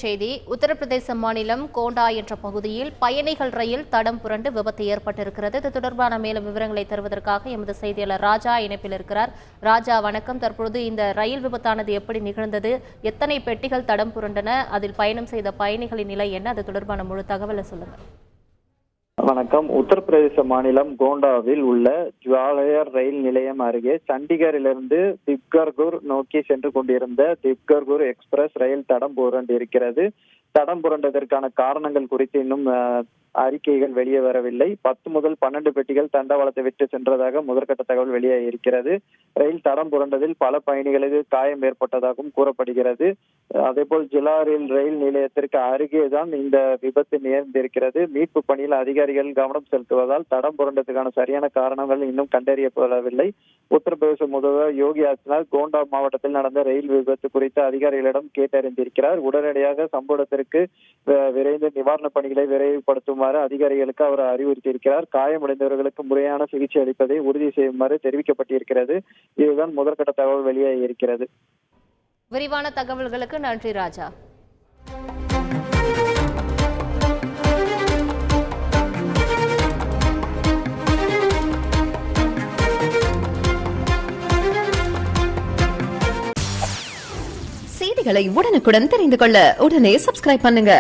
செய்தி. உத்தரப்பிரதேச மாநிலம் கோண்டா என்ற பகுதியில் பயணிகள் ரயில் தடம் புரண்டு விபத்து ஏற்பட்டிருக்கிறது. இது தொடர்பான மேலும் விவரங்களை தருவதற்காக எமது செய்தியாளர் ராஜா இணைப்பில் இருக்கிறார். ராஜா, வணக்கம். தற்பொழுது இந்த ரயில் விபத்தானது எப்படி நிகழ்ந்தது? எத்தனை பெட்டிகள் தடம் புரண்டன? அதில் பயணம் செய்த பயணிகளின் நிலை என்ன? அது தொடர்பான முழு தகவலை சொல்லுங்கள். வணக்கம். உத்தரப்பிரதேச மாநிலம் கோண்டாவில் உள்ள ஜுவாலியர் ரயில் நிலையம் அருகே சண்டிகரிலிருந்து திப்கர்கூர் நோக்கி சென்று கொண்டிருந்த திப்கர்கூர் எக்ஸ்பிரஸ் ரயில் தடம் புரண்டிருக்கிறது. தடம் புரண்டதற்கான காரணங்கள் குறித்து இன்னும் அறிக்கைகள் வெளியே வரவில்லை. 10 முதல் 12 பெட்டிகள் தண்டவாளத்தை விட்டு சென்றதாக முதற்கட்ட தகவல் வெளியாகி இருக்கிறது. ரயில் தடம் புரண்டதில் பல பயணிகளுக்கு காயம் ஏற்பட்டதாகவும் கூறப்படுகிறது. அதேபோல் ஜுலாரில் ரயில் நிலையத்திற்கு அருகேதான் இந்த விபத்து நேர்ந்திருக்கிறது. மீட்பு பணியில் அதிகாரிகள் கவனம் செலுத்துவதால் தடம் புரண்டதுக்கான சரியான காரணங்கள் இன்னும் கண்டறியப்படவில்லை. உத்தரப்பிரதேச முதல்வர் யோகி ஆதித்யநாத் கோண்டா மாவட்டத்தில் நடந்த ரயில் விபத்து குறித்து அதிகாரிகளிடம் கேட்டறிந்திருக்கிறார். உடனடியாக சம்பவத்திற்கு விரைந்து நிவாரணப் பணிகளை விரைவுபடுத்தும் அதிகாரிகளுக்கு அவர் அறிவுறுத்தியிருக்கிறார். காயமடைந்தவர்களுக்கு முறையான சிகிச்சை அளிப்பதை உறுதி செய்யுமாறு தெரிவிக்கப்பட்டிருக்கிறது. இதுதான் முதற்கட்ட தகவல் வெளியாகி இருக்கிறது. விரிவான தகவல்களுக்கு நன்றி ராஜா. செய்திகளை உடனுக்குடன் தெரிந்து கொள்ள உடனே சப்ஸ்கிரைப் பண்ணுங்க.